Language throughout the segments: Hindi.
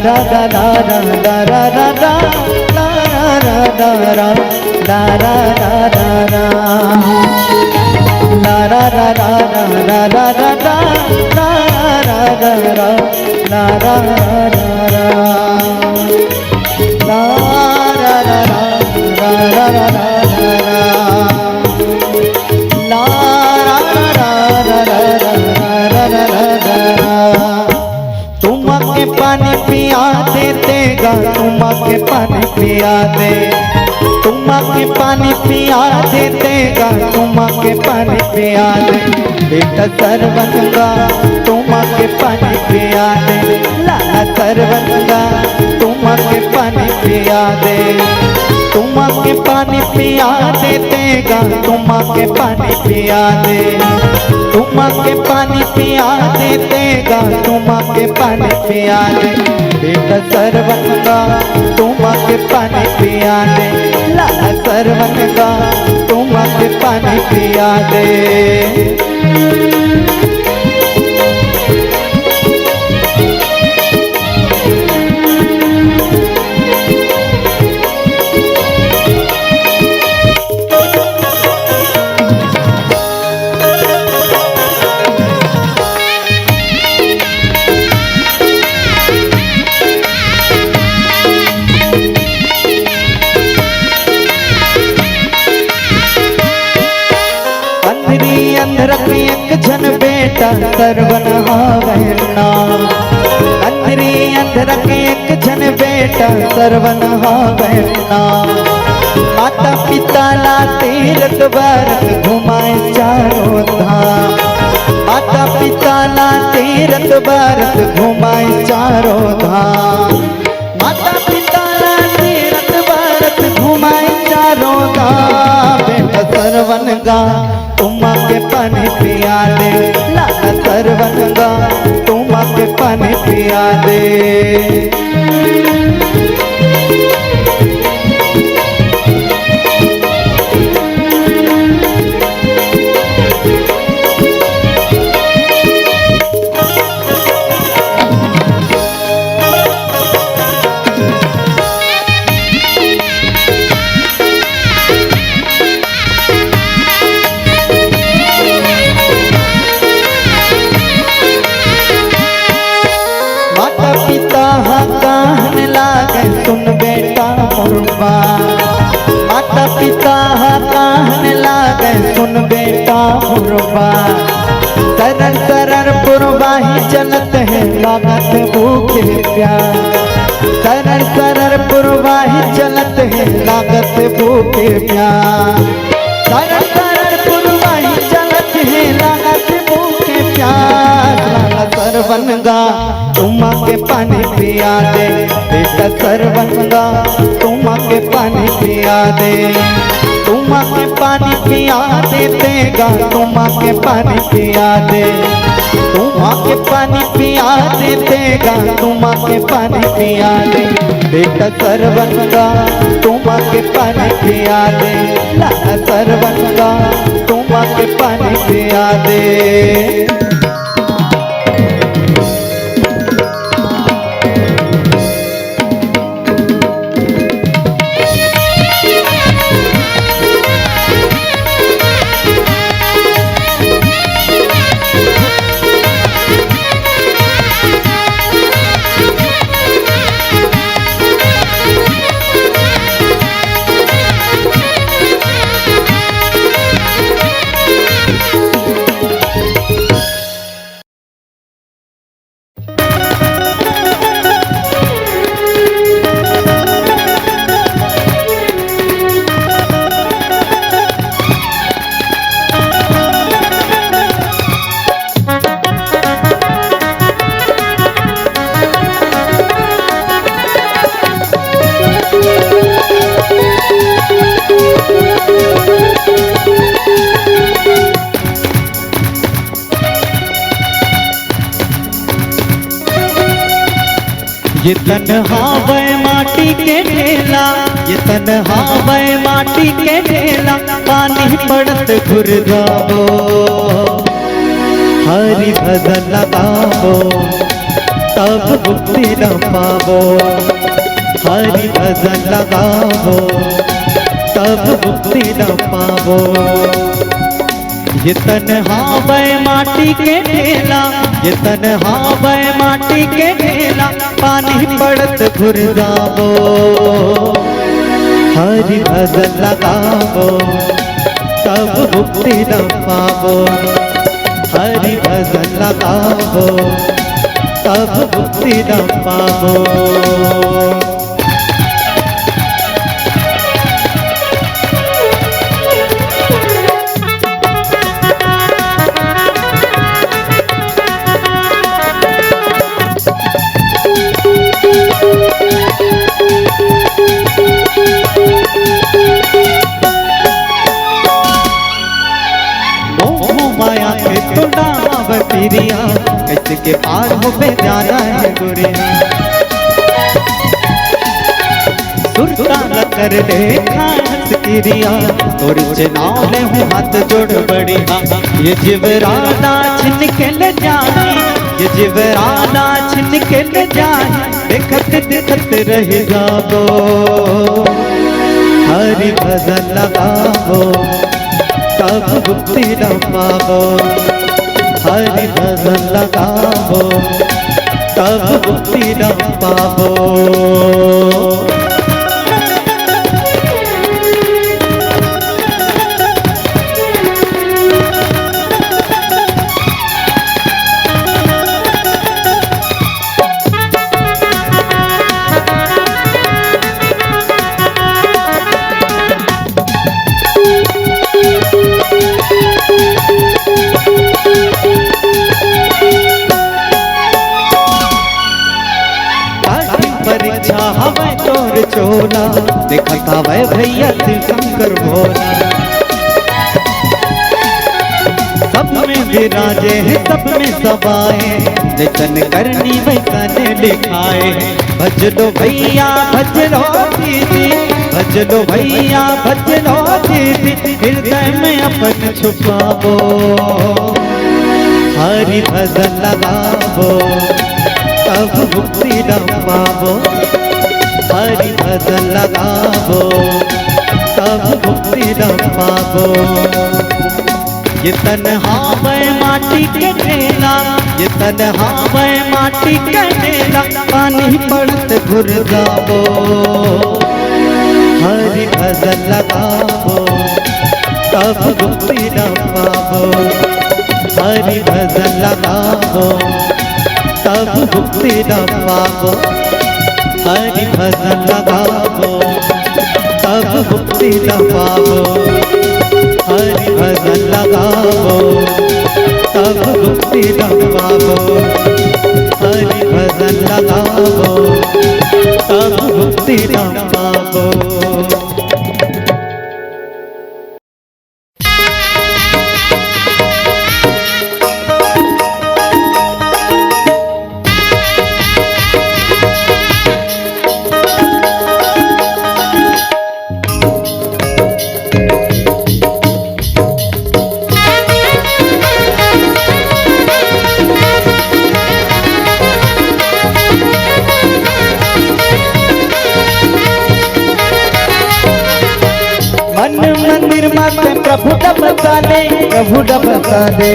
रा रा रा रा रा रा रा रा रा रा रा रा रा रा रा रा ला रा रा रा रा रा रा रा रा ला रा रा रा ला रा रा रा ला रा रा रा रा रा रा रा ला रा रा रा रा रा रा। तुमके पानी पिया देगा, तुमके पानी पिया दे, तुमके पानी पिया देगा, तुमके पानी पिया दे, बेटा सरवनगा तुमके पानी पिया दे, लाला सरवनगा तुमके पानी पिया दे, तुमके पानी पिया देगा, तुमके पानी पिया दे, तुमके पानी पिया देगा, तुमके पानी पिया दे, बेटा सरवनगा तुमके पानी पिया दे, लाला सरवनगा तुमके पानी पिया दे। अंधरक एक जन बेटा सरवन हावैना, अंधरी अंधरक एक जन बेटा सरवन हावैना, माता पिता ला तीरथ भारत घुमाए चारों धाम, माता पिता ला तीरथ भारत घुमाए चारों धाम, माता पिता ला तीरथ भारत घुमाए चारों धाम, बेटा सरवनगा तुमके पानी पिया दे, लाला सरवनगा तुमके पानी पिया दे। कहन लागे सुन बेटा मुर्बा, माता पिता कहन लागे सुन बेटा मुर्बा, सरर सरर पुरवा ही चलत है लागत भूखे प्यार, सरर सरर पुरवा ही चलत है लागत भूखे प्यार, सरर सरर पुरवा ही चलत है लागत भूखे प्यार, लाला सरवनगा तुमके पानी पिया दे, बेटा सरवनगा तुमके पानी पिया दे, तुमके पानी पिया देगा, तुमके पानी पिया दे, तुमके पानी पिया देगा, तुमके पानी पिया दे, बेटा सरवनगा तुमके पानी पिया दे, लाला सरवनगा तुमके पानी पिया दे। ये तन्हा वै माटी के ढेला, ये तन्हा वै माटी के ढेला, पानी पड़त घुर जाबो। हरि भजन लगाबो तब मुक्ति न पाबो, हरि भजन लगाबो तब मुक्ति न पाबो। ये तन्हा वै माटी के ढेला, ये तन्हा वै माटी के ढेला, पानी पड़त घुर जाबो। हरि भजन लगाबो तब मुक्ति न पाबो, हरि भजन लगाबो तब मुक्ति न पाबो। माया के तो डाव पिरिया, कैसे के पार हो पे जाना है गुरिया। सुरता न कर देखा किरिया, तोरी से नाव ले हूँ हाथ जोड़ बढ़िया। ये जीवराना छिन के ले जाए, ये जीवराना छिन के ले जाए, देखत देखत रह जाबो। हरि भजन लगाबो तब मुक्ति न पाबो, हरि भजन लगाबो तब मुक्ति न पाबो। परीक्षा हवे तोर चोला, देखता वै भैया शंकर भोला। सब में विराजे है सब में सबाए, जैसन करनी वैसन लिखाए। भज लो भैया भज लो दीदी, भज लो भैया भज लो दीदी, हृदय में अपन छुपाबो। हरि भजन लगाबो तब मुक्ति न पाबो, हरि भजन लगाबो तब मुक्ति न पाबो। ये तन्हा वै माटी के ढेला, ये तन्हा वै माटी के ढेला, पानी पड़त घुर जाबो। हरि भजन लगाबो तब मुक्ति न पाबो, हरि भजन लगाबो तब मुक्ति न पाबो, हरि भजन लगाबो तब मुक्ति न पाबो, हरि भजन लगाबो तब मुक्ति न पाबो, हरि भजन लगाबो तब मुक्ति न पाबो। मन मंदिर माते प्रभु डबसा दे, प्रभु डबसा दे।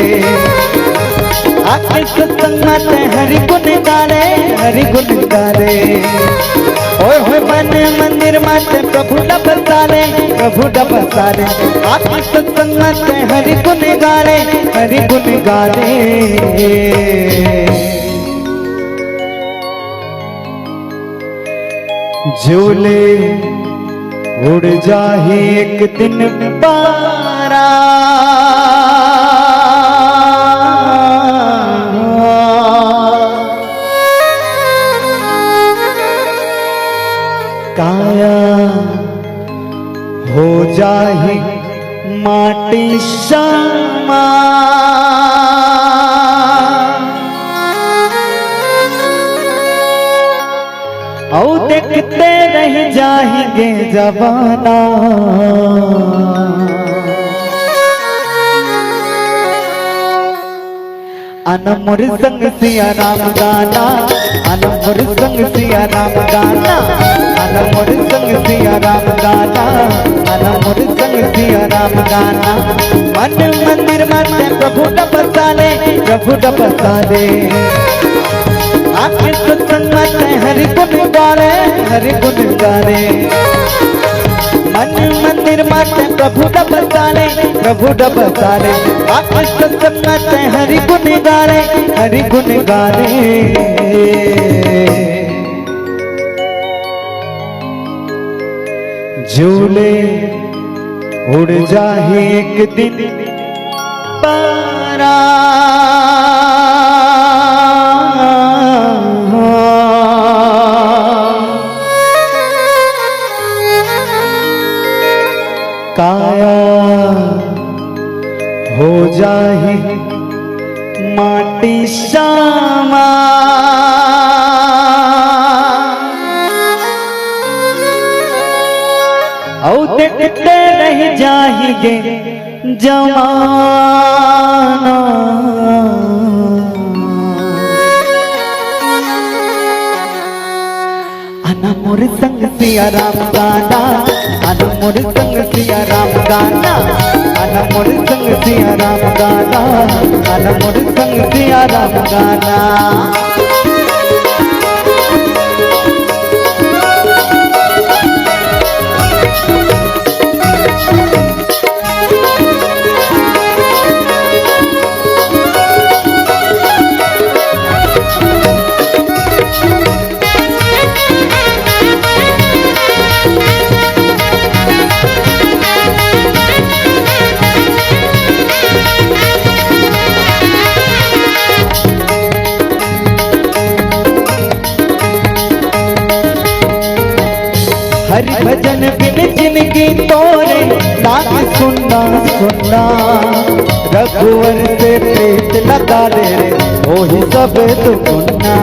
आके सत्संग माते हरि गुण गारे, हरि गुण गारे। ओए होए मन मंदिर माते प्रभु डबसा दे, प्रभु डबसा दे। आके सत्संग माते हरि गुण गारे, हरि गुण गारे। झूले उड़ जाही एक दिन पारा, काया हो जाही माटी शामा। औ देखते रह जाएंगे जमाना। अनमोल संग सिया राम गाना, अनमोल संग सिया राम गाना, अनमोल संग सिया राम गाना, अनमोल संग सिया राम गाना। मन मंदिर में प्रभु डपसाले, प्रभु डपसाले। आखिर सत्संग में हरि गुण गारे, हरि गुण गारे। मन मंदिर में प्रभु डपसाले, प्रभु डपसाले। आखिर सत्संग में हरि गुण गारे, हरि गुण गारे। झूले उड़ जाए एक दिन पारा, काया हो जाए माटी शामा। औ देखते रह जाएंगे जमाना। अनमोल संग सिया राम गाना, अनमोल संग सिया राम गाना, अनमोल संग सिया राम गाना, अनमोल संग सिया राम गाना। हरि भजन बिन जिनकी तोरे नाम सुनना सुनना। रघुवर से प्रीत लगा ले हो ही सब दुगुना।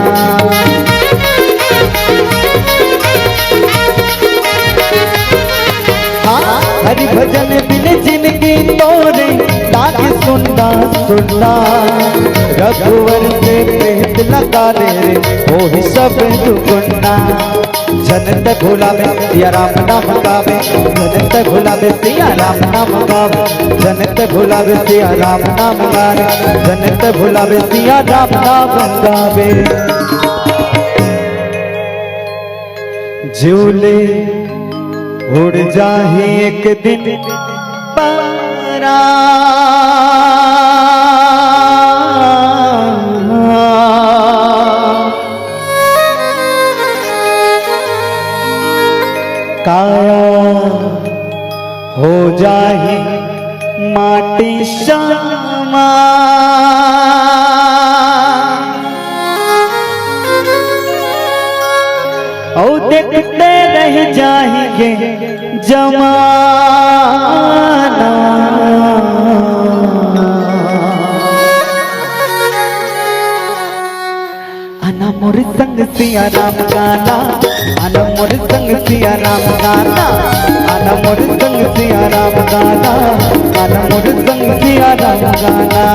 हाँ हरि भजन बिन जिनकी तोरे नाम सुनना सुनना। रघुवर से प्रीत लगा ले हो ही सब दुगुना। जनत भोला में सिया राम नाम गावे, जनत भोला में सिया राम नाम गावे, जनत भोला में सिया राम नाम गावे, जनत भोला में सिया राम नाम गावे। झूले उड़ जाए एक दिन पारा, काया हो जाए माटी शामा। और देखते रह जाएंगे जमाना। अनमोल संग सिया राम गाना, अनमोल संग सिया राम गाना, अनमोल संग सिया राम गाना, अनमोल संग सिया राम गाना।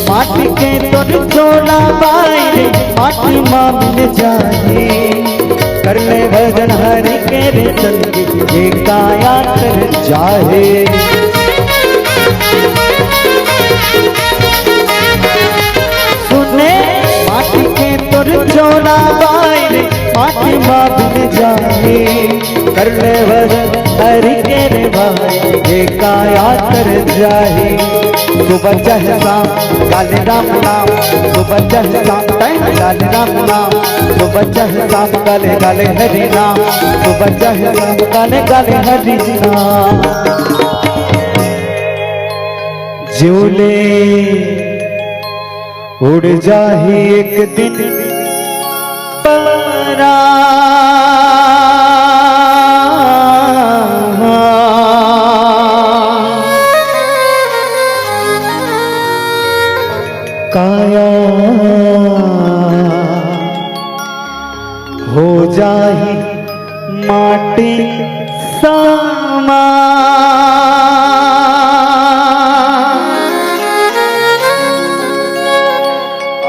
माटी के तोर छोड़ा बाई माटी माँ मिल जाए। कर ले भजन हरि के रे संगी ये काया कर जाए। सुने माटी के तोर छोड़ा बाई माटी माँ मिल जाए। कर ले भजन हरि के रे भाई ये काया कर जाए। सुबह चाहे शाम गाले राम नाम, सुबह चाहे शाम गाले राम नाम, सुबह चाहे शाम गाले गाले हरि नाम, सुबह चाहे शाम गाले गाले हरि नाम। ज्योले उड़ जाही एक दिन परा, काया हो जाही माटी सामा,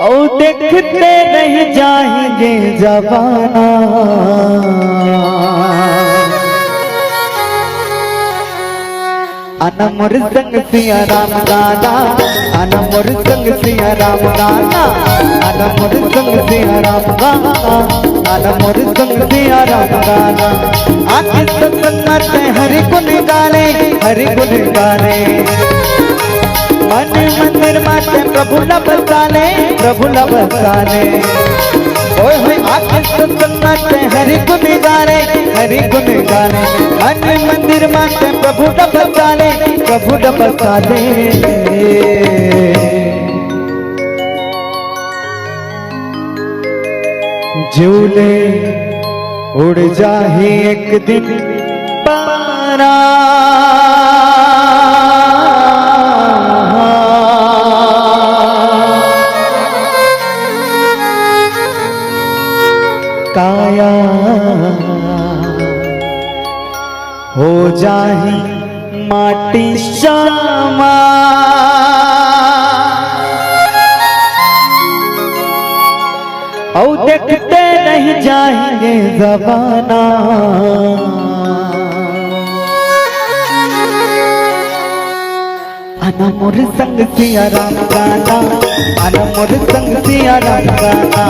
और देखते नहीं जाएंगे जवाना। अनमोर संग सिया राम गाना, अनमोर संग सिया राम गाना, अनमोर संग सिया राम गाना, अनमोर संग सिया राम गाना। आके सत्संग में हरि गुण गाले, हरि गुण गाले, मन मंदिर माते प्रभु न बसाले, प्रभु न बसाले। ओए होए आके सत्संग में हरि गुण गाले, हरि गुण गाले, मन मंदिर माते प्रभु न बसाले, प्रभु न बसाले। झूले उड़ जाही एक दिन पारा, काया हो जाही माटी शामा, और देखते नहीं जाएंगे ज़माना। अनमोल संग सिया राम गाना, अनमोल संग सिया राम गाना,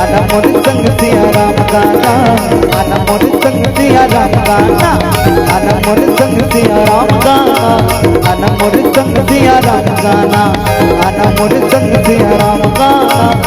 अनमोल संग सिया राम गाना, अनमोल संग सिया राम गाना, अनमोल संग सिया राम गाना, अनमोल संग सिया राम गाना, अनमोल संग सिया राम गाना।